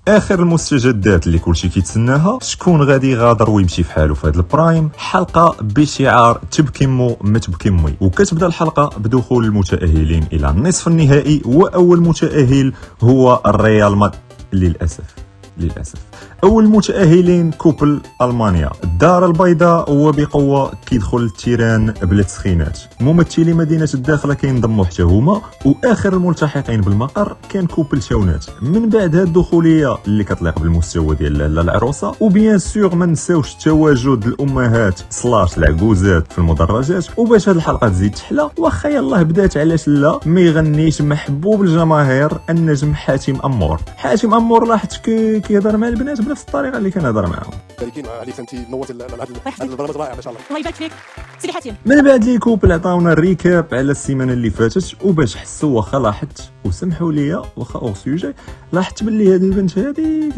اخر المستجدات اللي كلشي كيتسناها، شكون غادي يغادر ويمشي في حاله في هذا البرايم. حلقه بشعار تبكي مو ما تبكي امي، وكتبدا الحلقه بدخول المتاهلين الى النصف النهائي، واول متاهل هو الريال للاسف اول متاهلين كوبل المانيا الدار البيضاء، وبقوه كيدخل التيران بلا تسخينات. ممثلي مدينه الداخله كينضموا حتى هما، واخر الملتحقين بالمقر كان كوبل شاونات. من بعد هاد الدخوليه اللي كتليق بالمستوى ديال العروسه، وبيان سور ما نساوش تواجد الامهات سلاش العجوزات في المدرجات. وباش هاد الحلقه تزيد تحلى، واخا يلاه بدات علاش لا ما يغنيش محبوب الجماهير النجم حاتم امور لاحظت كيهضر مع البنات بنفس الطريقه اللي كنهضر معاهم. باركين عليك انت نورتي هذا البرنامج رائع ما شاء الله. الله يبارك فيك سيدي حاتم. من بعد لي كوبل عطاونا الريكاب على السيمانه اللي فاتت، وباش حسوا واخا لاحظت وسمحوا لي واخا او سوجي، لاحظت باللي هذه البنت هذه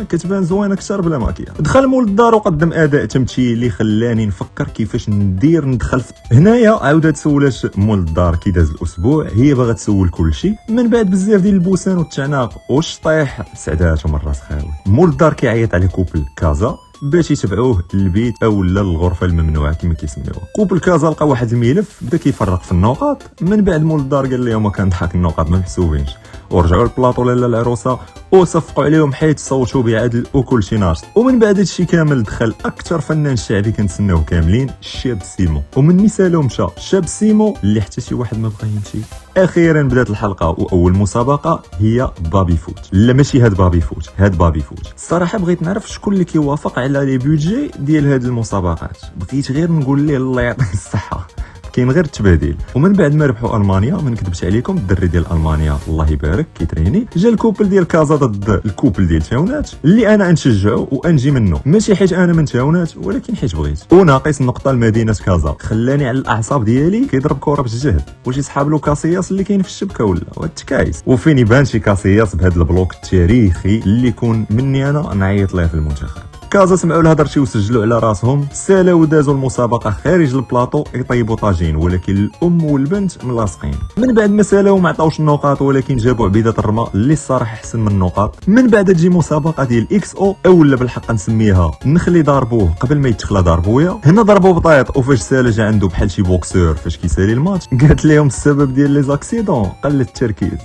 كتبان زوينه اكثر بلا ماكيا. دخل مول الدار وقدم اداء تمثيلي خلاني نفكر كيفاش ندخل هنايا. عاودت سولات مول الدار كي داز الاسبوع، هي باغا تسول كلشي. من بعد بزاف ديال البوسان والتعناق والشطيح سعداتهم الراس خاوي. مول الدار كيعيط على كوبل كازا باش يتبعوه للبيت او للغرفه الممنوعه كما كيسميوها. كوبل كازا لقى واحد الملف بدا كيفرق في النقاط. من بعد مول الدار قال لهم كنضحك النقاط ما محسوبينش، ورجعوا للبلاطو لاله العروسه وصفقوا عليهم حيت صوتوا بعدل وكل شيء ناشط. ومن بعد هادشي كامل دخل اكثر فنان شعبي كنتسناوه كاملين، الشاب سيمو. ومن مثالو مشى الشاب سيمو اللي حتى شي واحد ما بغى يمشي. اخيرا بدات الحلقه، واول مسابقه هي بابي فوت. لا ماشي هاد بابي فوت الصراحه بغيت نعرف شكون اللي كيوافق على لي بودجي ديال هاد المسابقات. بغيت غير نقول ليه الله يعطيه الصحه، كاين غير التباديل. ومن بعد ما ربحوا المانيا، ما نكذبش عليكم الدري ديال المانيا الله يبارك كيتريني، جا الكوبل ديال كازا ضد الكوبل ديال تاونات اللي انا نشجعو وانجي منه، ماشي حيت انا من تاونات ولكن حيت بغيت. وناقص نقطه لمدينه كازا، خلاني على الاعصاب ديالي كيضرب كره بالجهد. واش يصحاب له كاسياس اللي كاين في الشبكه ولا التكايس؟ وفين يبان شي كاسياس بهذا البلوك التاريخي اللي يكون مني انا نعيط ليه في المنتخب. كازا سمعوا الهضرتي وسجلوا على راسهم، سالاو ودازوا المسابقه خارج البلاطو يطيبوا طاجين، ولكن الام والبنت ملاصقين. من بعد ما سالاو ما عطاوش النقاط، ولكن جابوا عبيده الرماء اللي الصراحه احسن من النقاط. من بعد تجي مسابقه ديال اكس او ولا بالحق نسميها نخلي ضربوه قبل ما يتخلى ضربويا. هنا ضربوا بطيط، وفاش سالا جا عنده بحال شي بوكسور فاش كيسالي الماتش، قالت لهم السبب ديال لي زاكسيدون قل التركيز.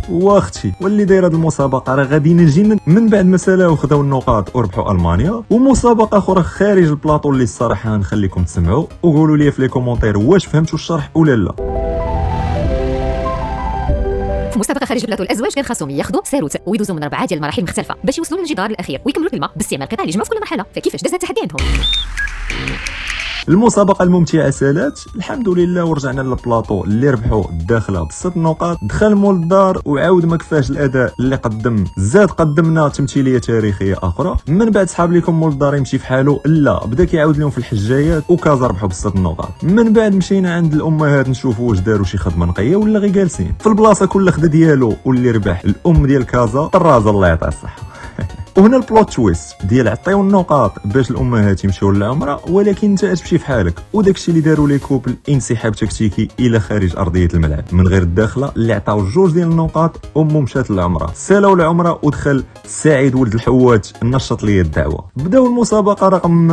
واختي واللي دايره هذه المسابقه راه غادي نجي. من بعد ما سالاو خداو النقاط وربحوا المانيا. ومسابقه اخرى خارج البلاطو اللي الصراحه نخليكم تسمعوا وقولوا لي في لي كومونتير واش فهمتوا الشرح ولا لا. في مسابقه خارج البلاطو الازواج كان خاصهم ياخذوا ساروت ويدوزوا من 4 ديال المراحل مختلفه باش يوصلوا للجدار الاخير ويكملوا الكلمه باستعمال قطع اللي جمعوا في كل مرحله. فكيفاش داز التحدي عندهم؟ المسابقه الممتعه سالات الحمد لله، ورجعنا للبلاطو اللي ربحوا الداخله ب6 نقاط. دخل مول الدار وعاود ما كفاش الاداء اللي قدمنا تمثيليه تاريخيه اخرى. من بعد صحاب لكم مول الدار يمشي في حاله، لا بدا كيعاود لهم في الحجايات، وكازا ربحوا ب6 نقاط. من بعد مشينا عند الامهات نشوفوا واش داروا شي خدمه نقيه ولا غير جالسين في البلاصه كل خدا ديالو. واللي ربح الام ديال كازا طرازه الله يعطيها الصحه. وهنا البلوت تويست ديال عطيو النقاط باش الامهات يمشيو للعمره، ولكن انت تمشي في حالك. وداكشي اللي داروا لي كوبل انسحاب تكتيكي الى خارج ارضيه الملعب من غير الداخله اللي عطاو 2 ديال النقاط. امه مشات للعمره، سالاو العمره ودخل سعيد ولد الحوات نشط لي الدعوه. بداو المسابقه رقم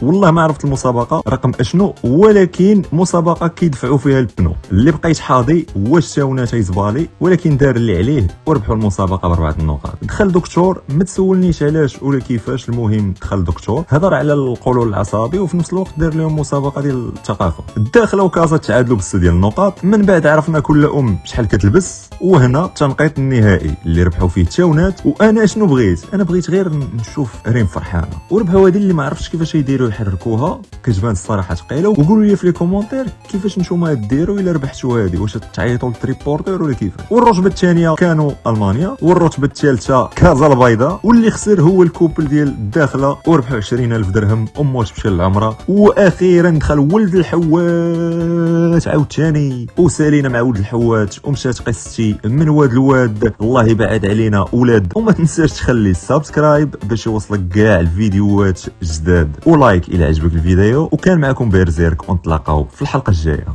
والله ما عرفت المسابقه رقم اشنو، ولكن مسابقه كيدفعوا فيها البنو. اللي بقيت حاضي واش تاونات يزبالي، ولكن دار اللي عليه وربحوا المسابقه ب4 نقاط. دخل دكتور ما تسولنيش علاش ولا كيفاش، المهم دخل دكتور هضر على القولون العصبي وفي نفس الوقت دار لهم مسابقه ديال الثقافه. الداخله وكازا تعادلوا ب6 ديال النقاط. من بعد عرفنا كل شحال كتلبس، وهنا التنقيط النهائي اللي ربحوا فيه تاونات. وانا شنو بغيت؟ انا بغيت غير نشوف ريم فرحانه، وربحوا هذه اللي ما عرفتش كيفاش يديروا يحركوها، كتبان الصراحه ثقيله. وقولوا لي في لي كومونتير كيفاش نتوما ديروا الا ربحتوا هذه، واش تعيطوا للتريبورتور ولا كيفاش. والرتبه الثانيه كانوا المانيا، والرتبه الثالثه كازا البيضاء، واللي خسر هو الكوبل ديال الداخله وربحوا 20,000 درهم. امه تمشي للعمره. واخيرا دخل ولد الحوات عاوتاني، وسالينا مع ولد الحوات ومشات قصتي من واد الواد. الله يبعد علينا اولاد. وما تنساش تخلي السبسكرايب باش يوصلك كاع الفيديوهات جداد، ولايك الى عجبك الفيديو. وكان معكم بيرزيرك، ونتلاقاو في الحلقه الجايه.